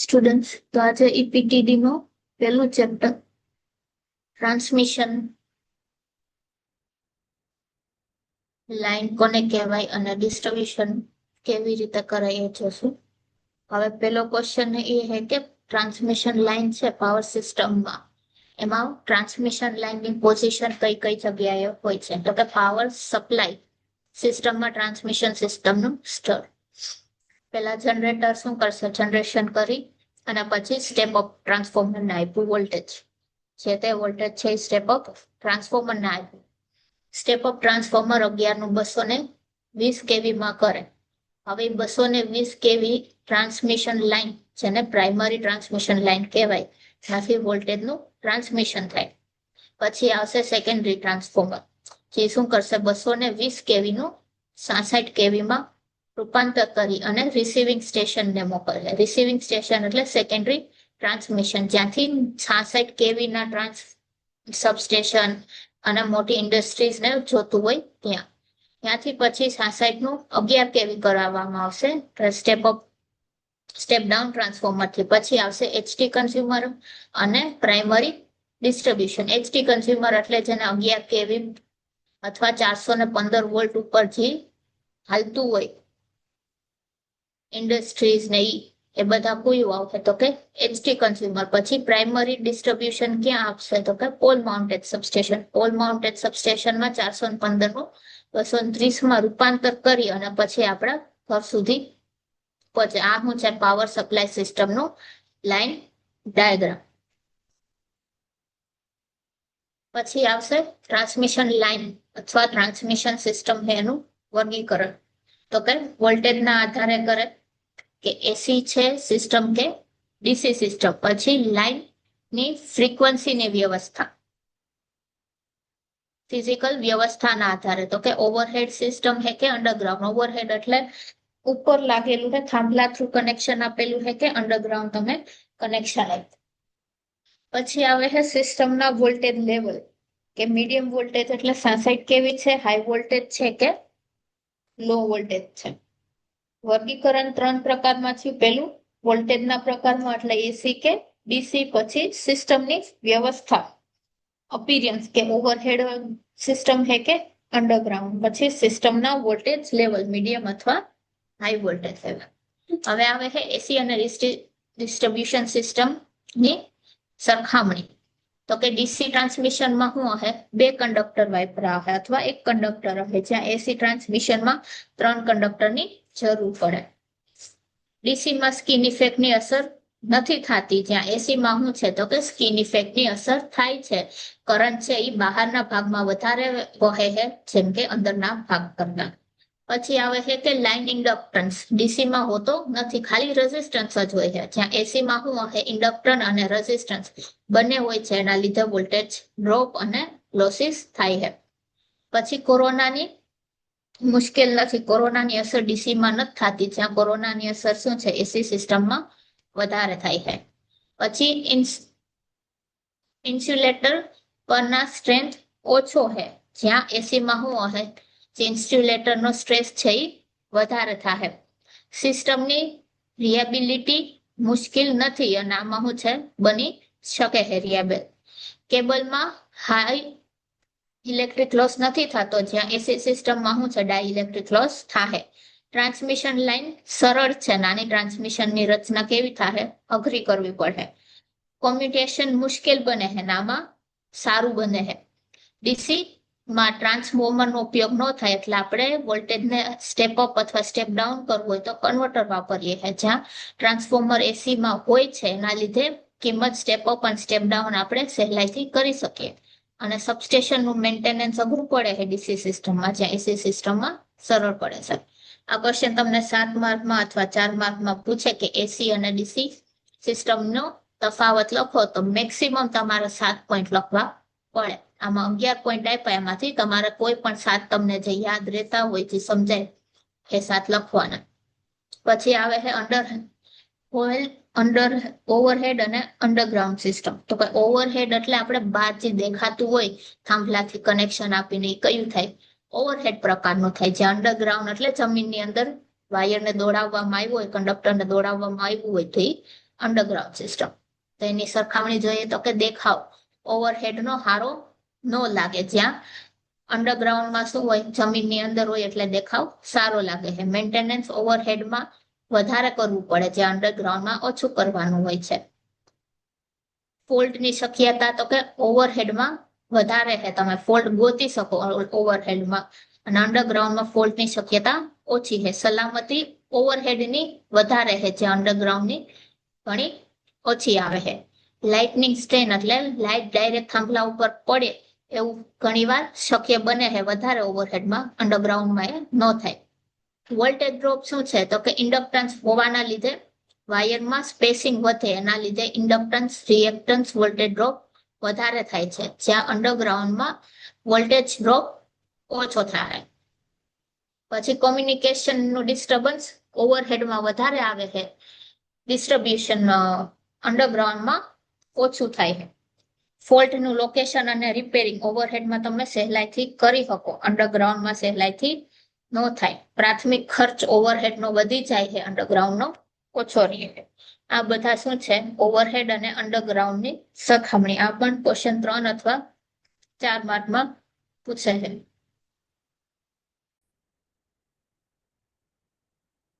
Students, તો આજે ઈપીટીડી નો પહેલું ચેપ્ટર ટ્રાન્સમિશન લાઈન કોને કહેવાય અને ડિસ્ટ્રીબ્યુશન કેવી રીતે કરાય એ જોશું. હવે પહેલો ક્વેશ્ચન એ છે કે ટ્રાન્સમિશન લાઈન છે પાવર સિસ્ટમમાં, એમાં ટ્રાન્સમિશન લાઈનની પોઝિશન કઈ કઈ જગ્યાએ હોય છે? તો કે પાવર સપ્લાય સિસ્ટમમાં ટ્રાન્સમિશન સિસ્ટમનું સ્તર. પહેલા જનરેટર શું કરશે? જનરેશન કરી અને પછી સ્ટેપ અપ ટ્રાન્સફોર્મરને આપ્યું વોલ્ટેજ, જે તે વોલ્ટેજ છે સ્ટેપ અપ ટ્રાન્સફોર્મરને આપ્યું. સ્ટેપ અપ ટ્રાન્સફોર્મર 11/220 કેવીમાં કરે. હવે 220 કેવી ટ્રાન્સમિશન લાઈન, જેને પ્રાઇમરી ટ્રાન્સમિશન લાઈન કહેવાય, ત્યાંથી વોલ્ટેજનું ટ્રાન્સમિશન થાય. પછી આવશે સેકન્ડરી ટ્રાન્સફોર્મર, જે શું કરશે? 220 કેવીનું 66 કેવીમાં રૂપાંતર કરી અને રિસીવિંગ સ્ટેશનને મોકલે. રિસીવિંગ સ્ટેશન એટલે સેકન્ડરી ટ્રાન્સમિશન, જ્યાંથી 66 કેવીના સબસ્ટેશન અને મોટી ઇન્ડસ્ટ્રીઝને જોતું હોય ત્યાંથી પછી 66 નું 11 કેવી કરાવવામાં આવશે સ્ટેપ ડાઉન ટ્રાન્સફોર્મરથી. પછી આવશે એચટી કન્ઝ્યુમર અને પ્રાઇમરી ડિસ્ટ્રીબ્યુશન. એચટી કન્ઝ્યુમર એટલે જેને 11 કેવી અથવા 415 વોલ્ટ ઉપર જે હાલતું હોય ઇન્ડસ્ટ્રીઝ ને એ બધા કોઈ આવશે તો કે એચટી કન્ઝ્યુમર. પછી પ્રાઇમરી ડિસ્ટ્રીબ્યુશન ક્યાં આપશે? તો કે pole mounted substation. Pole mounted સબસ્ટેશનમાં 415 નું 230 રૂપાંતર કરી અને પછી આપણા ઘર સુધી પહોંચે. આ શું છે? પાવર સપ્લાય સિસ્ટમનું લાઈન ડાયાગ્રામ. પછી આવશે ટ્રાન્સમિશન લાઈન અથવા ટ્રાન્સમિશન સિસ્ટમ એનું વર્ગીકરણ. તો કે વોલ્ટેજના આધારે કરે કે એસી છે સિસ્ટમ કે ડીસી સિસ્ટમ. પછી લાઈનની ફ્રીક્વન્સીની વ્યવસ્થા, ફિઝિકલ વ્યવસ્થાના આધારે, તો કે ઓવરહેડ સિસ્ટમ હે કે અંડરગ્રાઉન્ડ. ઓવરહેડ એટલે ઉપર લાગેલું છે, થાંભલા થ્રુ કનેક્શન આપેલું છે કે અંડરગ્રાઉન્ડ તમે કનેક્શન આપ્યું. પછી આવે છે સિસ્ટમના વોલ્ટેજ લેવલ, કે મીડિયમ વોલ્ટેજ એટલે 66 કેવી છે, હાઈ વોલ્ટેજ છે કે લો વોલ્ટેજ છે. વર્ગીકરણ 3 પ્રકારમાં થયું. પહેલું વોલ્ટેજના પ્રકારમાં એટલે એસી કે ડીસી. પછી સિસ્ટમની વ્યવસ્થા, અપીરિયન્સ કે ઓવરહેડ સિસ્ટમ હે કે અંડરગ્રાઉન્ડ. પછી સિસ્ટમના વોલ્ટેજ લેવલ, મીડિયમ અથવા હાઈ વોલ્ટેજ લેવલ. હવે આવે છે એસી અને ડિસ્ટ્રીબ્યુશન સિસ્ટમની સરખામણી. તો કે ડીસી ટ્રાન્સમિશનમાં શું હશે? 2 કંડક્ટર વાપરા હશે અથવા 1 કંડક્ટર હશે, જ્યાં એસી ટ્રાન્સમિશનમાં 3 કંડક્ટરની જરૂર પડે. ડીસીમાં સ્કિન ઇફેક્ટની અસર નથી થતી, જ્યાં એસીમાં શું છે? તો કે સ્કિન ઇફેક્ટની અસર થાય છે. કરંટ છે એ બહારના ભાગમાં વધારે વહે છે, જેમ કે અંદરના ભાગ કરતા. પછી આવે છે કે લાઈન ઇન્ડક્ટન્સ. ડીસીમાં હોતો નથી, ખાલી રેઝિસ્ટન્સ જ હોય છે, જ્યાં એસીમાં શું હશે? ઇન્ડક્ટન્સ અને રેઝિસ્ટન્સ બંને હોય છે. એના લીધે વોલ્ટેજ ડ્રોપ અને લોસીસ થાય છે. પછી કોરોનાની મુશ્કેલ નથી, કોરોનાની અસર ડીસીમાં નથી થતી, જ્યાં કોરોનાની અસર શું છે? એસી સિસ્ટમમાં વધારે થાય છે. પછી ઇન્સ્યુલેટર પરના સ્ટ્રેન્થ ઓછો છે, જ્યાં એસીમાં શું હશે? જે ઇન્સ્યુલેટરનો સ્ટ્રેસ છે એ વધારે થાય. સિસ્ટમની રિએબિલિટી મુશ્કેલ નથી અને આમાં શું છે? બની શકે છે રિએબલ. કેબલમાં હાઈ ઇલેક્ટ્રિક લોસ નથી થતો, જ્યાં એસી સિસ્ટમમાં શું છે? ડાઇલેક્ટ્રિક લોસ થાય. ટ્રાન્સમિશન લાઈન સરળ છે, નાની ટ્રાન્સમિશનની રચના કેવી થાય? અઘરી કરવી પડે. કોમ્યુનિકેશન મુશ્કેલ બને છે, આમાં સારું બને છે. ડીસીમાં ટ્રાન્સફોર્મરનો ઉપયોગ ન થાય, એટલે આપણે વોલ્ટેજને સ્ટેપ અપ અથવા સ્ટેપ ડાઉન કરવું હોય તો કન્વર્ટર વાપરીએ છીએ, જ્યાં ટ્રાન્સફોર્મર એસીમાં હોય છે. એના લીધે કિંમત સ્ટેપ અપ અને સ્ટેપ ડાઉન આપણે સહેલાઈથી કરી શકીએ. અને સબસ્ટેશનનું મેન્ટેનન્સ અઘરું પડે છે ડીસી સિસ્ટમમાં, જ્યાં એસી સિસ્ટમમાં સરળ પડે છે. આ ક્વેશ્ચન તમને 7 માર્કમાં અથવા 4 માર્કમાં પૂછે કે એસી અને ડીસી સિસ્ટમનો તફાવત લખો, તો મેક્સિમમ તમારે 7 પોઈન્ટ લખવા પડે. આમાં 11 પોઈન્ટ આપ્યા, એમાંથી તમારે કોઈ પણ 7 તમને જે યાદ રહેતા હોય, જે સમજાય એ 7 લખવાના. પછી આવે છે ઓવરહેડ અને અંડરગ્રાઉન્ડ સિસ્ટમ. તો કે ઓવરહેડ એટલે આપણે બહાર જે દેખાતું હોય થાંભલાથી કનેક્શન આપીને, એ કયું થાય? ઓવરહેડ પ્રકારનું થાય. જે અંડરગ્રાઉન્ડ એટલે જમીનની અંદર વાયરને દોડાવવામાં આવ્યું હોય, કંડક્ટરને દોડાવવામાં આવ્યું હોય, તો એ અંડરગ્રાઉન્ડ સિસ્ટમ. તો એની સરખામણી જોઈએ તો કે દેખાવ ઓવરહેડનો હારો ન લાગે. જ્યાં અંડરગ્રાઉન્ડમાં શું હોય, જમીનની અંદર હોય એટલે દેખાવ સારો લાગે છે. મેન્ટેનન્સ ઓવરહેડમાં વધારે કરવું પડે, જે અંડરગ્રાઉન્ડમાં ઓછું કરવાનું હોય છે. ફોલ્ટની શક્યતા તો કે ઓવરહેડમાં વધારે છે, તમે ફોલ્ટ ગોતી શકો ઓવરહેડમાં, અને અંડરગ્રાઉન્ડમાં ફોલ્ટની શક્યતા ઓછી છે. સલામતી ઓવરહેડની વધારે છે, જે અંડરગ્રાઉન્ડની ઘણી ઓછી આવે છે. લાઇટનિંગ સ્ટ્રેન એટલે લાઇટ ડાયરેક્ટ થાંભલા ઉપર પડે એવું ઘણીવાર શક્ય બને છે વધારે ઓવરહેડમાં, અંડરગ્રાઉન્ડમાં એ ન થાય. વોલ્ટેજ ડ્રોપ શું છે તો કે ઇન્ડક્ટન્સ હોવાના લીધે વાયરમાં સ્પેસિંગ વધે, એના લીધે ઇન્ડક્ટન્સ રિએક્ટન્સ વોલ્ટેજ ડ્રોપ વધારે થાય છે, જ્યાં અંડરગ્રાઉન્ડમાં વોલ્ટેજ ડ્રોપ ઓછો થાય. પછી કોમ્યુનિકેશનનું ડિસ્ટર્બન્સ ઓવરહેડમાં વધારે આવે છે, ડિસ્ટ્રીબ્યુશન અંડરગ્રાઉન્ડમાં ઓછું થાય છે. ફોલ્ટનું લોકેશન અને રિપેરિંગ ઓવરહેડમાં તમે સહેલાઈથી કરી શકો, અંડરગ્રાઉન્ડમાં સહેલાઈથી ન થાય. પ્રાથમિક ખર્ચ ઓવરહેડનો વધી જાય છે, અંડરગ્રાઉન્ડનો ઓછો રહે છે. આ બધા શું છે, ઓવરહેડ અને અંડરગ્રાઉન્ડની સરખામણી. આ પણ ક્વેશ્ચન 3 અથવા 4 માર્કમાં પૂછે છે.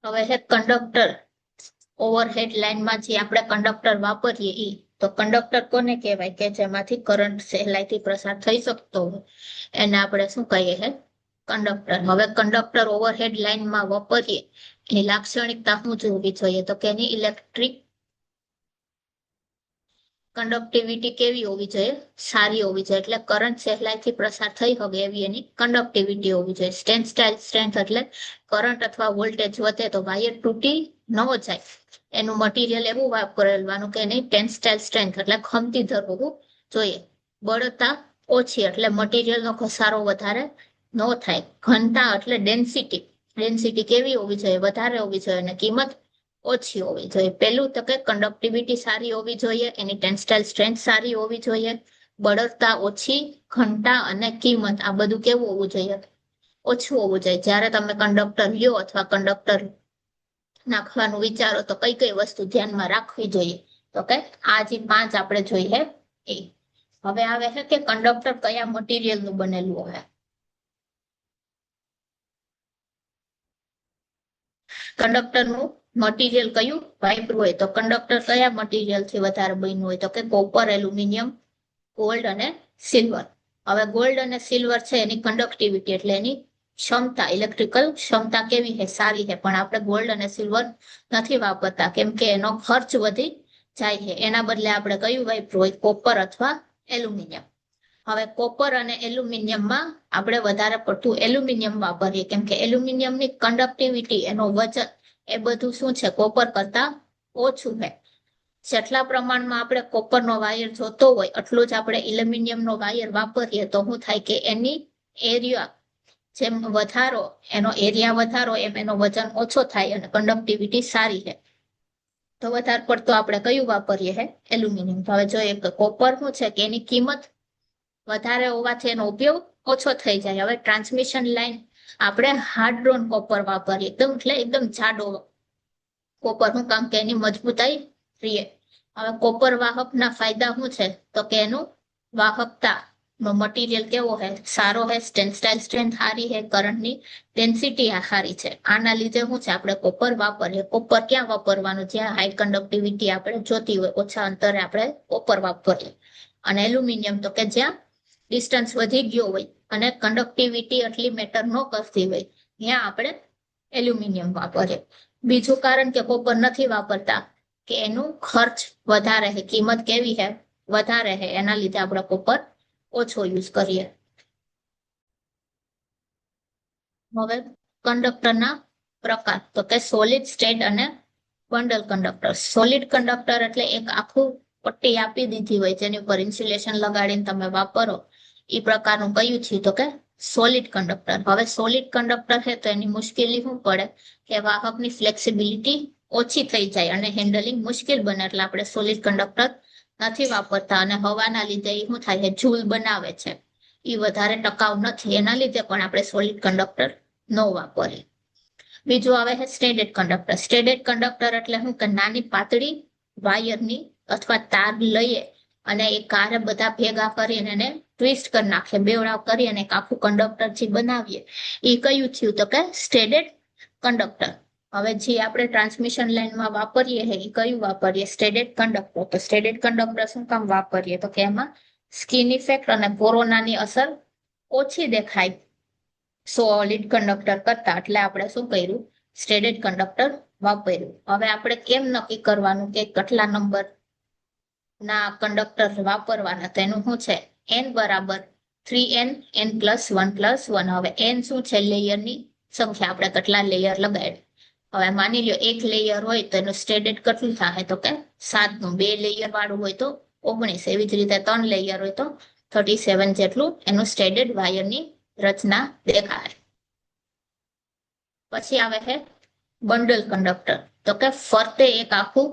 હવે છે કંડક્ટર. ઓવરહેડ લાઇનમાં જે આપણે કંડક્ટર વાપરીએ એ, તો કંડક્ટર કોને કહેવાય કે જેમાંથી કરંટ સહેલાઈથી પસાર થઈ શકતો હોય, એને આપણે શું કહીએ છે, કંડક્ટર. હવે કંડક્ટર ઓવરહેડ લાઇનમાં વાપરીએ એની લાક્ષણિકતા શું જોવી જોઈએ તો કે એની ઇલેક્ટ્રિક કંડક્ટિવિટી કેવી હોવી જોઈએ, સારી હોવી જોઈએ. એટલે કરંટ સહેલાઈથી પસાર થઈ શકે એવી એની કંડક્ટિવિટી હોવી જોઈએ. ટેન્સાઇલ સ્ટ્રેન્થ એટલે કરંટ અથવા વોલ્ટેજ વધે તો વાયર તૂટી ન જાય, એનું મટીરિયલ એવું વાપરવાનું કે એની ટેન્સાઇલ સ્ટ્રેન્થ એટલે ખમતી ધર હોવું જોઈએ. બળતા ઓછી એટલે મટીરિયલનો ઘસારો વધારે ન થાય. ઘનતા એટલે ડેન્સિટી કેવી હોવી જોઈએ, વધારે હોવી જોઈએ, અને કિંમત ઓછી હોવી જોઈએ. પહેલું તો કે કંડક્ટિવિટી સારી હોવી જોઈએ, એની ટેન્સાઇલ સ્ટ્રેન્થ સારી હોવી જોઈએ, બળતા ઓછી, ઘનતા અને કિંમત આ બધું કેવું હોવું જોઈએ, ઓછું હોવું જોઈએ. જ્યારે તમે કંડક્ટર લ્યો અથવા કંડક્ટર નાખવાનું વિચારો તો કઈ કઈ વસ્તુ ધ્યાનમાં રાખવી જોઈએ તો કે આ જે 5 આપણે જોઈએ એ. હવે આવે છે કે કંડક્ટર કયા મટીરિયલનું બનેલું હોય. કંડક્ટરનું મટીરિયલ કયું વાપરવું હોય તો કંડક્ટર કયા મટીરિયલથી વધારે બન્યું હોય તો કે કોપર, એલ્યુમિનિયમ, ગોલ્ડ અને સિલ્વર. હવે ગોલ્ડ અને સિલ્વર છે એની કંડક્ટિવિટી એટલે એની ક્ષમતા, ઇલેક્ટ્રિકલ ક્ષમતા કેવી છે, સારી છે. પણ આપણે ગોલ્ડ અને સિલ્વર નથી વાપરતા કેમ કે એનો ખર્ચ વધી જાય છે. એના બદલે આપણે કયું વાપરવું હોય, કોપર અથવા એલ્યુમિનિયમ. હવે કોપર અને એલ્યુમિનિયમમાં આપણે વધારે પડતું એલ્યુમિનિયમ વાપરીએ કેમ કે એલ્યુમિનિયમની કંડક્ટિવિટી, એનો વજન એ બધું શું છે, કોપર કરતા ઓછું છે. જેટલા પ્રમાણમાં આપણે કોપરનો વાયર જોતો હોય એટલું જ આપણે એલ્યુમિનિયમનો વાયર વાપરીએ તો શું થાય કે એની એરિયા જેમ વધારો, એનો એરિયા વધારો એમ એનો વજન ઓછો થાય અને કંડક્ટિવિટી સારી છે. તો વધારે પડતો આપણે કયું વાપરીએ છે, એલ્યુમિનિયમ. હવે જોઈએ કે કોપર શું છે કે એની કિંમત વધારે હોવાથી એનો ઉપયોગ ઓછો થઈ જાય. હવે ટ્રાન્સમિશન લાઈન આપણે હાર્ડ ડ્રોન કોપર વાપરીએ, એકદમ જાડો કોપર. શું કામ કે એની મજબૂતાઈ રહે. હવે કોપર વાહકના ફાયદા શું છે તો કે એનું વાહકતા મટીરિયલ કેવો છે, સારો છે, ટેન્સાઇલ સ્ટ્રેન્થ સારી છે, કરંટની ડેન્સિટી સારી છે. આના લીધે શું છે આપણે કોપર વાપરીએ. કોપર ક્યાં વાપરવાનું, જ્યાં હાઈ કંડક્ટિવિટી આપણે જોતી હોય, ઓછા અંતરે આપણે કોપર વાપરીએ. અને એલ્યુમિનિયમ તો કે જ્યાં ડિસ્ટન્સ વધી ગયો હોય અને કંડક્ટિવિટી એટલી મેટર ન કરતી હોય ત્યાં આપણે એલ્યુમિનિયમ વાપરીએ. બીજું કારણ કે કોપર નથી વાપરતા કે એનું ખર્ચ વધારે છે, કિંમત કેવી છે, વધારે છે, એના લીધે આપણે કોપર ઓછો યુઝ કરીએ. હવે કંડક્ટરના પ્રકાર તો કે સોલિડ, સ્ટેટ અને બંડલ કંડક્ટર. સોલિડ કંડક્ટર એટલે એક આખું પટ્ટી આપી દીધી હોય જેની ઉપર ઇન્સ્યુલેશન લગાડીને તમે વાપરો, એ પ્રકારનું કયું છે તો કે સોલિડ કંડક્ટર. હવે સોલિડ કંડક્ટર છે તો એની મુશ્કેલી શું પડે કે વાહકની ફ્લેક્સિબિલિટી ઓછી થઈ જાય અને હેન્ડલિંગ મુશ્કેલ બને, એટલે આપણે સોલિડ કંડક્ટર નથી વાપરતા. અને હવાના લીધે એ શું થાય છે, ઝૂલ બનાવે છે, એ વધારે ટકાઉ નથી, એના લીધે પણ આપણે સોલિડ કંડક્ટર ન વાપરીએ. બીજું આવે છે સ્ટેન્ડર્ડ કંડક્ટર. સ્ટેન્ડર્ડ કંડક્ટર એટલે શું કે નાની પાતળી વાયરની અથવા તાર લઈએ અને એ કારે બધા ભેગા કરીને એને ટ્વિસ્ટ કરી નાખીએ, બેવડા કરી અને એક આખું કંડક્ટર જે બનાવીએ એ કયું થયું તો કે સ્ટ્રેટેડ કંડક્ટર. હવે જે આપણે ટ્રાન્સમિશન લાઈનમાં વાપરીએ એ કયું વાપરીએ? સ્ટ્રેટેડ કંડક્ટર. તો સ્ટ્રેટેડ કંડક્ટર શું કામ વાપરીએ? તો કે એમાં સ્કિન ઇફેક્ટ અને કોરોનાની અસર ઓછી દેખાય સોલિડ કંડક્ટર કરતા, એટલે આપણે શું કર્યું? સ્ટ્રેટેડ કંડક્ટર વાપર્યું. હવે આપણે કેમ નક્કી કરવાનું કે કેટલા નંબર ના કંડક્ટર વાપરવાના? તો એનું શું છે? n બરાબર 3n n+1+1. હવે n શું છે? લેયરની સંખ્યા, આપણે કેટલા લેયર લગાડ્યા. હવે માની લ્યો એક લેયર હોય તો એનું સ્ટ્રેટેડ કેટલું થાય? તો કે 7 નું. 2 લેયર વાળું હોય તો 19. એવી જ રીતે 3 લેયર હોય તો 37 જેટલું એનું સ્ટ્રેટેડ વાયરની રચના દેખાય. પછી આવે છે બંડલ કંડક્ટર. તો કે ફરતે એક આખું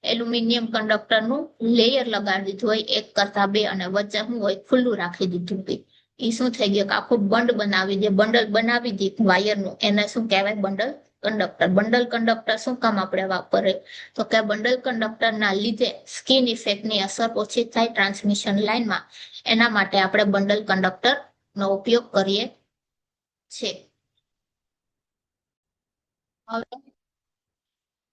એલ્યુમિનિયમ કંડક્ટરનું લેયર લગાડી દીધું હોય, એક કરતા બે, અને વચ્ચે શું હોય? ખુલ્લું રાખી દીધું હોય. એ શું થઈ ગયું? આખું બંડ બનાવી દે, બંડલ બનાવી દીધું વાયરનું. એને શું કહેવાય? Bundle conductor. બંડલ કંડક્ટર શું કામ આપણે વાપરે? તો કે બંડલ કંડક્ટરના લીધે સ્કિન ઇફેક્ટની અસર ઓછી થાય ટ્રાન્સમિશન લાઇનમાં, એના માટે આપણે બંડલ કંડક્ટરનો ઉપયોગ કરીએ છીએ. હવે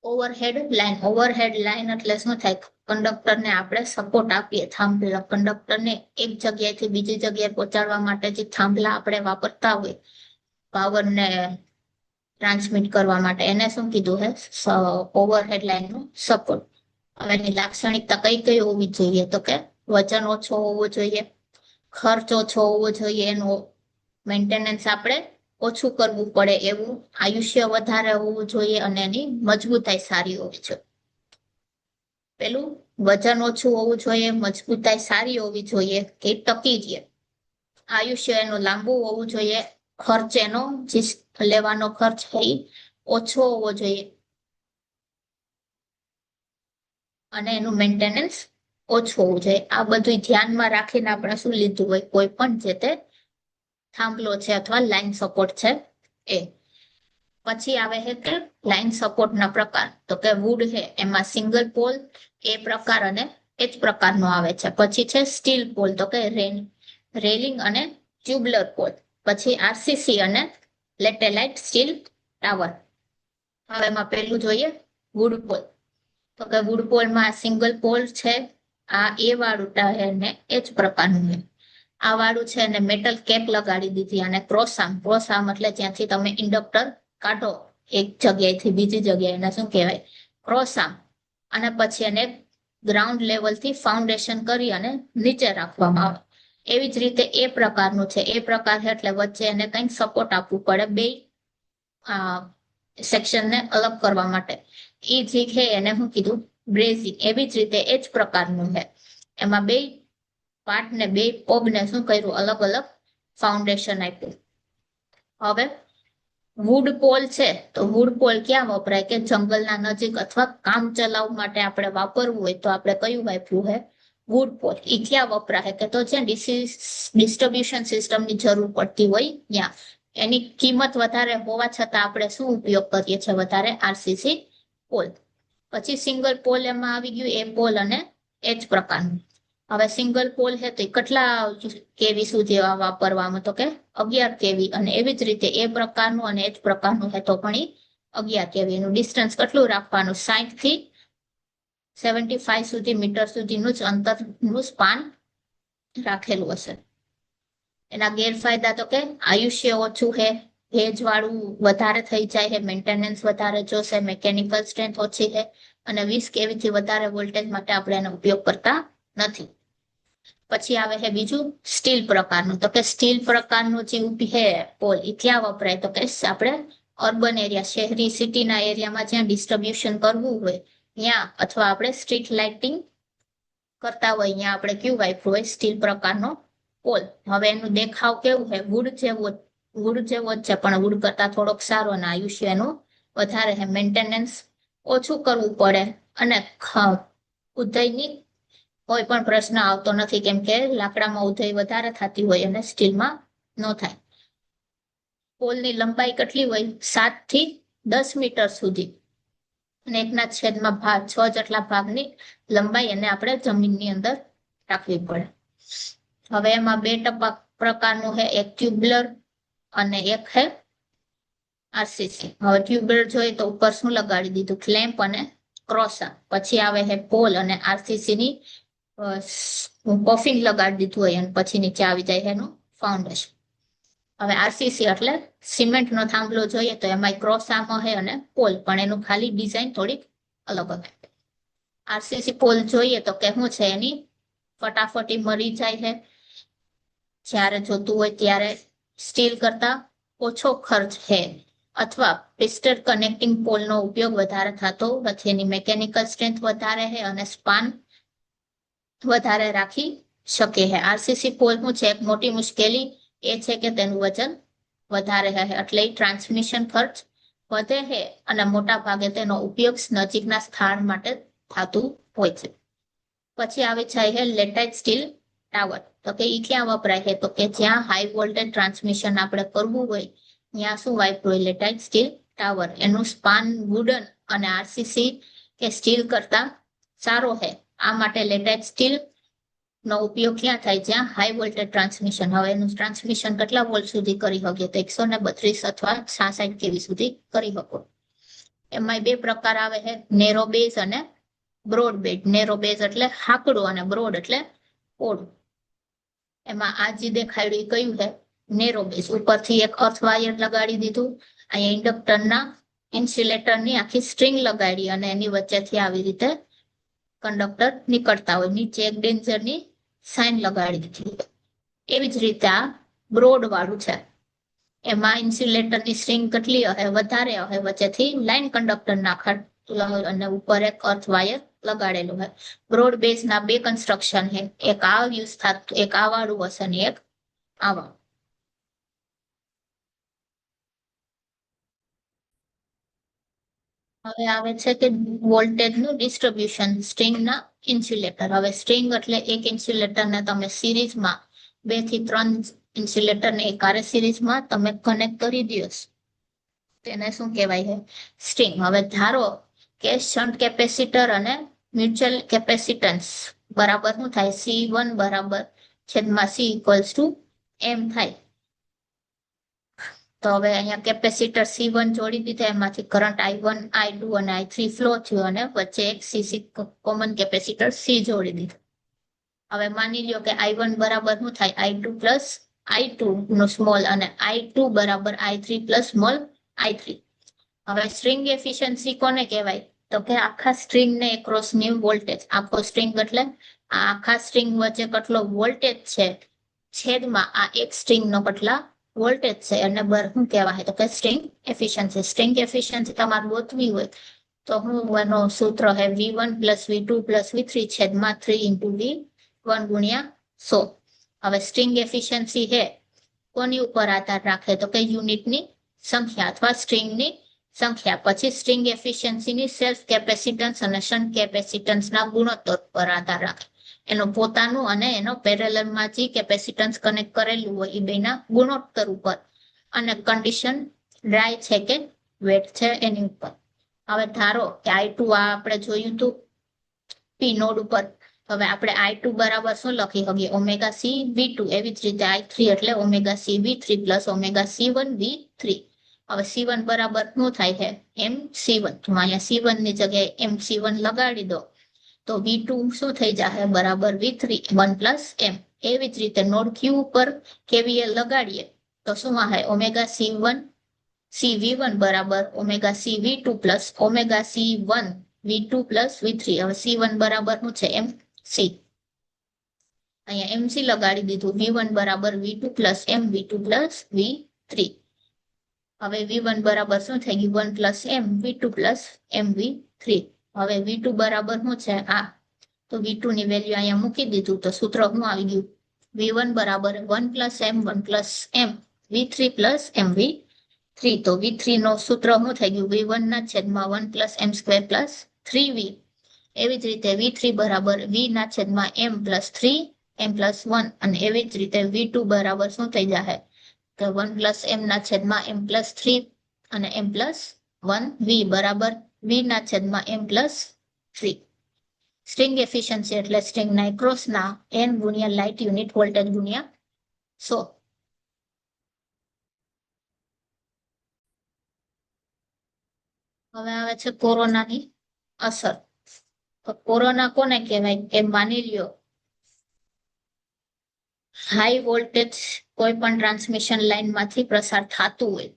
ઓવરહેડ લાઇન. ઓવરહેડ લાઇન એટલે શું થાય? કંડક્ટરને આપણે સપોર્ટ આપીએ, થાંભલા. કંડક્ટરને એક જગ્યાએથી બીજી જગ્યાએ પહોંચાડવા માટે જે થાંભલા આપણે વાપરતા હોય પાવરને ટ્રાન્સમિટ કરવા માટે, એને શું કીધું હે? ઓવરહેડ લાઇનનો સપોર્ટ. હવે એની લાક્ષણિકતા કઈ કઈ હોવી જોઈએ? તો કે વજન ઓછો હોવો જોઈએ, ખર્ચ ઓછો હોવો જોઈએ, એનું મેન્ટેનન્સ આપણે ઓછું કરવું પડે એવું, આયુષ્ય વધારે હોવું જોઈએ, અને એની મજબૂતાઈ સારી હોવી જોઈએ. પેલું વજન ઓછું હોવું જોઈએ, મજબૂતાઈ સારી હોવી જોઈએ કે ટકી રહે, આયુષ્ય એનું લાંબુ હોવું જોઈએ, ખર્ચ એનો જે લેવાનો ખર્ચ છે એ ઓછો હોવો જોઈએ, અને એનું મેન્ટેનન્સ ઓછું હોવું જોઈએ. આ બધું ધ્યાનમાં રાખીને આપણે શું લીધું હોય? કોઈ પણ જે તે થાંભલો છે અથવા લાઈન સપોર્ટ છે એ. પછી આવે છે કે લાઈન સપોર્ટના પ્રકાર. તો કે વુડ છે એમાં સિંગલ પોલ એ પ્રકાર અને એ જ પ્રકારનો આવે છે. પછી છે સ્ટીલ પોલ, તો કે રેલિંગ અને ટ્યુબ્યુલર પોલ. પછી આરસીસી અને લેટેલાઇટ સ્ટીલ ટાવર. હવે એમાં પહેલું જોઈએ વુડ પોલ. તો કે વુડ પોલમાં સિંગલ પોલ છે, આ એ વાળું ટાયર ને એ જ પ્રકારનું છે. આ વાળું છે અને મેટલ કેપ લગાડી દીધી, અને ક્રોસ આર્મ એટલે જ્યાંથી તમે ઇન્ડક્ટર કાઢો એક જગ્યાએથી બીજી જગ્યાએ, એને શું કહેવાય? Cross arm. અને પછી એને ગ્રાઉન્ડ લેવલથી ફાઉન્ડેશન કરી અને નીચે રાખવામાં આવે. એવી જ રીતે એ પ્રકારનું છે. એ પ્રકાર એટલે વચ્ચે એને કંઈક સપોર્ટ આપવું પડે બે સેક્શનને અલગ કરવા માટે. એ જે છે એને શું કીધું? બ્રેઝિંગ. એવી જ રીતે એ જ પ્રકારનું છે. એમાં બે પાર્ટ ને બે પગને શું કર્યું? અલગ અલગ ફાઉન્ડેશન આપ્યું. હવે વુડ પોલ છે, તો વુડ પોલ ક્યાં વપરાય? કે જંગલના નજીક અથવા કામ ચલાવ માટે આપણે વાપરવું હોય તો આપણે કયું વાપર્યું છે? Wood pole. એ ક્યાં વપરાય? કે તો જે ડિસ્ટ્રીબ્યુશન સિસ્ટમની જરૂર પડતી હોય ત્યાં. એની કિંમત વધારે હોવા છતાં આપણે શું ઉપયોગ કરીએ છીએ વધારે? RCC pole. પછી સિંગલ પોલ એમાં આવી ગયું, એ પોલ અને એ જ પ્રકારનું. હવે સિંગલ પોલ છે તો કેટલા કેવી સુધી વાપરવામાં? તો કે 11 કેવી. અને એવી જ રીતે એ પ્રકારનું અને એ જ પ્રકારનું છે તો પણ 11 કેવી. એનું ડિસ્ટન્સ કેટલું રાખવાનું? 60 થી 75 સુધી મીટર સુધીનું જ અંતરનું સ્પાન રાખેલું હશે. એના ગેરફાયદા તો કે આયુષ્ય ઓછું છે, ભેજ વાળું વધારે થઈ જાય છે, મેન્ટેનન્સ વધારે જોશે, મેકેનિકલ સ્ટ્રેન્થ ઓછી છે, અને 20 કેવી થી વધારે વોલ્ટેજ માટે આપણે એનો ઉપયોગ કરતા નથી. પછી આવે છે બીજું સ્ટીલ પ્રકારનું. તો કે સ્ટીલ પ્રકારનું જે છે પોલ એ ક્યાં વપરાય? તો કે આપણે અર્બન એરિયા, શહેરી સિટીના એરિયામાં જ્યાં ડિસ્ટ્રીબ્યુશન કરવું હોય ત્યાં, અથવા આપણે સ્ટ્રીટ લાઇટિંગ કરતા હોય ત્યાં આપણે કયું વાપરવું હોય? સ્ટીલ પ્રકારનો પોલ. હવે એનું દેખાવ કેવું છે? વુડ જેવો જ છે, પણ વુડ કરતા થોડોક સારો, અને આયુષ્ય એનું વધારે છે, મેન્ટેનન્સ ઓછું કરવું પડે, અને ઉધઈની કોઈ પણ પ્રશ્ન આવતો નથી, કેમ કે લાકડામાં ઉધઈ વધારે થતી હોય અને સ્ટીલમાં ન થાય. પોલની લંબાઈ કેટલી હોય? 7 થી 10 મીટર સુધી. અને 1/6 જેટલા ભાગની લંબાઈ એને આપણે જમીનની અંદર રાખવી પડે. હવે એમાં 2 પ્રકારનું છે, એક ટ્યુબ્યુલર અને એક છે આરસીસી. હવે ટ્યુબ્યુલર જોઈએ તો ઉપર શું લગાડી દીધું, ક્લેમ્પ અને ક્રોસા. પછી આવે છે પોલ અને આરસીસી ની પફિંગ લગાડી દીધું હોય અને પછી નીચે આવી જાય એનું ફાઉન્ડેશન. હવે આરસીસી એટલે સિમેન્ટનો થાંભલો જોઈએ તો એમાં ક્રોસામાં છે અને પોલ, પણ એનું ખાલી ડિઝાઇન થોડીક અલગ હોય. આરસીસી પોલ જોઈએ તો કે શું છે, એની ફટાફટી મરી જાય છે જ્યારે જોતું હોય ત્યારે. સ્ટીલ કરતા ઓછો ખર્ચ છે, અથવા પિસ્ટર કનેક્ટિંગ પોલનો ઉપયોગ વધારે થતો નથી. એની મિકેનિકલ સ્ટ્રેન્થ વધારે છે અને સ્પાન વધારે રાખી શકે છે. આરસીસી પોલ શું છે, એક મોટી મુશ્કેલી એ છે કે તેનું વજન વધારે છે, એટલે ટ્રાન્સમિશન ખર્ચ વધે છે અને મોટા ભાગે તેનો ઉપયોગ નજીકના સ્થાન માટે થતું હોય છે. પછી આવી જાય છે લેટાઇટ સ્ટીલ ટાવર. તો કે એ ક્યાં વપરાય છે, તો કે જ્યાં હાઈ વોલ્ટેજ ટ્રાન્સમિશન આપણે કરવું હોય ત્યાં શું વાપરું હોય, લેટાઇટ સ્ટીલ ટાવર. એનું સ્પાન વુડન અને આરસીસી કે સ્ટીલ કરતા સારો છે. આ માટે લેટાઇટ સ્ટીલ નો ઉપયોગ ક્યાં થાય, જ્યાં હાઈ વોલ્ટેજ ટ્રાન્સમિશન. હવે એનું ટ્રાન્સમિશન કેટલા વોલ્ટ સુધી કરી શકીએ, તો 132 અથવા 66 kV સુધી કરી શકો. એમાં 2 પ્રકાર આવે છે, નેરો બેઝ અને બ્રોડ બેઝ. નેરો બેઝ એટલે હાકડું અને બ્રોડ એટલે પહોળું. એમાં આ જે દેખાડ્યું કયું છે, નેરો બેઝ. ઉપરથી એક અર્થ વાયર લગાડી દીધું, અહીંયા ઇન્ડક્ટરના ઇન્સ્યુલેટરની આખી સ્ટ્રિંગ લગાડી અને એની વચ્ચેથી આવી રીતે કંડક્ટર નીકળતા હોય. નીચે એક ડેન્જરની સાઇન લગાડી દીધી. એવી જ રીતે આ બ્રોડ વાળું છે, એમાં ઇન્સ્યુલેટરની સ્ટ્રિંગ કેટલી હશે, વધારે હશે, વચ્ચેથી લાઇન કંડક્ટર નાખેલા હોય અને ઉપર એક અર્થ વાયર લગાડેલું હોય. બ્રોડ બેઝ ના 2 કન્સ્ટ્રક્શન છે, એક આ યુઝ થતું, એક આ વાળું હશે અને એક આવા. હવે આવે છે કે વોલ્ટેજનું ડિસ્ટ્રીબ્યુશન સ્ટ્રિંગના ઇન્સ્યુલેટર. હવે સ્ટ્રિંગ એટલે એક ઇન્સ્યુલેટરને તમે સિરીઝમાં 2 થી 3 ઇન્સ્યુલેટરને એકારે સિરીઝમાં તમે કનેક્ટ કરી દો, તેને શું કહેવાય છે, સ્ટ્રિંગ. હવે ધારો કે શન્ટ કેપેસિટર અને મ્યુચ્યુઅલ કેપેસિટન્સ બરાબર શું થાય, C1 બરાબર છેદમાં C ઇક્વલ્સ ટુ M થાય. તો હવે અહીંયા કેપેસિટર C1 જોડી દીધા, એમાંથી કરંટ I1, I2 અને I3 ફ્લો થયો અને વચ્ચે એક CC કોમન કેપેસિટર C જોડી દીધું. હવે માની લો કે I1 બરાબર શું થાય, I2 પ્લસ I2 નો સ્મોલ અને I2 બરાબર I3 પ્લસ સ્મોલ I3. હવે સ્ટ્રિંગ એફિશિયન્સી કોને કહેવાય, તો કે આખા સ્ટ્રિંગને એક્રોસની વોલ્ટેજ. આખો સ્ટ્રિંગ એટલે આ આખા સ્ટ્રિંગ વચ્ચે કેટલો વોલ્ટેજ છે છેદમાં આ એક સ્ટ્રિંગનો કેટલા વોલ્ટેજ છે, અને શું કહેવાય, તો કે સ્ટ્રિંગ એફિશિયન્સી. સ્ટ્રિંગ એફિશિયન્સી તમારે ગોતવી હોય તો હું એનો સૂત્ર છે V1 plus V2 plus V3 છેદમાં 3 ઇન્ટુ V1 ગુણ્યા 100. હવે સ્ટ્રિંગ એફિશિયન્સી છે કોની ઉપર આધાર રાખે, તો કે યુનિટની સંખ્યા અથવા સ્ટ્રિંગની સંખ્યા. પછી સ્ટ્રિંગ એફિશિયન્સીની સેલ્ફ કેપેસિટન્સ અને શન્ટ કેપેસિટન્સના ગુણોત્તર પર આધાર રાખે. એનો પોતાનું અને એનો પેરેલલમાં જે કેપેસિટન્સ કનેક્ટ કરેલું હોય એ બેના ગુણોત્તર ઉપર, અને કન્ડિશન ડ્રાય છે કે વેટ છે એની ઉપર. હવે ધારો કે I2 આ આપણે જોયું હતું પી નોડ ઉપર. હવે આપણે I2 બરાબર શું લખી શકીએ, ઓમેગા સી V2. એવી જ રીતે I3 એટલે omega C V3 plus omega C1 V3. હવે C1 બરાબર શું થાય છે, MC1. તો અહીંયા C1 ની જગ્યાએ MC1 લગાડી દો તો V2 શું થઈ જશે, બરાબર V3 1 પ્લસ M. એવી જ રીતે નોડ Q ઉપર KVL લગાડીએ તો શું આવે, ઓમેગા C1 CV1 બરાબર omega CV2 plus omega C1 V2 plus V3. હવે C1 બરાબર શું છે, MC. અહીંયા MC લગાડી દીધું. V1 બરાબર V2 plus M V2 plus V3. હવે V1 બરાબર શું થઈ ગયું, 1 plus M V2 plus M V3. હવે V2 બરાબર શું છે આ, તો V2 ની વેલ્યુ અહીંયા મૂકી દીધું તો સૂત્ર શું આવી ગયું, V1 બરાબર 1 plus M 1 plus M V3 plus M V3. તો V3 નો સૂત્ર શું થઈ ગયું, V1 ના છેદમાં 1 plus M square plus 3V. એવી જ રીતે V3 બરાબર V ના છેદમાં M પ્લસ 3 M પ્લસ 1. અને એવી જ રીતે V2 બરાબર શું થઈ જશે, તો 1 પ્લસ M ના છેદમાં M પ્લસ 3 અને M પ્લસ 1 V બરાબર v/m+3. સ્ટ્રિંગ એફિશિયન્સી એટલે સ્ટ્રિંગના એક્રોસના n ગુણ્યા લાઇટ યુનિટ વોલ્ટેજ ગુણ્યા 100. હવે આવે છે કોરોનાની અસર. તો કોરોના કોને કહેવાય? કે માની લ્યો હાઈ વોલ્ટેજ કોઈ પણ ટ્રાન્સમિશન લાઇનમાંથી પ્રસાર થતું હોય,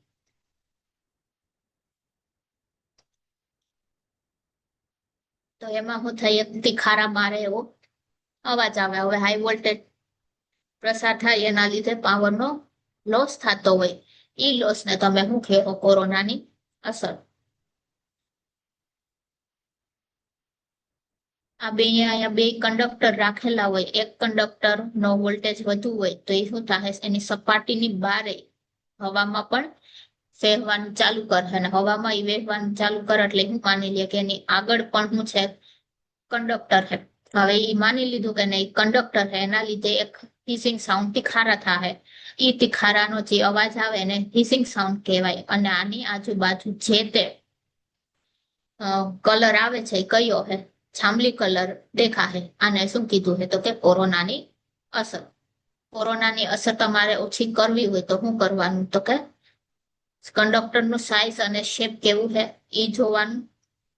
તો એમાં શું થાય? એક તીખારા મારે એવો અવાજ આવે. હવે હાઈ વોલ્ટેજ પ્રસાર થાય એના લીધે પાવરનો લોસ થતો હોય, એ લોસને તમે શું કહેવો? કોરોનાની અસર. આ બે અહીંયા બે કંડક્ટર રાખેલા હોય, એક કંડક્ટર નો વોલ્ટેજ વધુ હોય તો એ શું થાય? એની સપાટીની બારે હવામાં પણ વહેવાનું ચાલુ કરે, અને હવામાં એ વહેવાનું ચાલુ કરે એટલે હું માની લઈએ કે એની આગળ પણ શું છે? કંડક્ટર છે. હવે એ માની લીધું કે નહીં કંડક્ટર છે, એના લીધે એક હિસિંગ સાઉન્ડ તીખારા થાય. એ તીખારાનો જે અવાજ આવે એને હિસિંગ સાઉન્ડ કહેવાય. અને આની આજુબાજુ જે તે કલર આવે છે એ કયો હે? જાંબલી કલર દેખાશે. આને શું કીધું છે? તો કે કોરોનાની અસર. કોરોનાની અસર તમારે ઓછી કરવી હોય તો શું કરવાનું? તો કે કંડક્ટરનું સાઇઝ અને શેપ કેવું છે એ જોવાનું,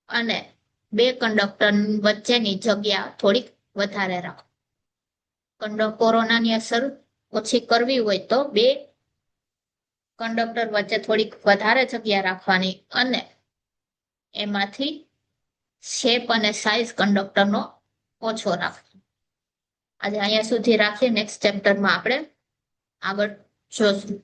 અને બે કંડક્ટર વચ્ચેની જગ્યા થોડીક વધારે રાખો. કોરોનાની અસર ઓછી કરવી હોય તો બે કંડક્ટર વચ્ચે થોડીક વધારે જગ્યા રાખવાની, અને એમાંથી શેપ અને સાઇઝ કંડક્ટરનો ઓછો રાખવાનો. આજે અહીંયા સુધી રાખીએ. નેક્સ્ટ ચેપ્ટરમાં આપણે આગળ જોશું.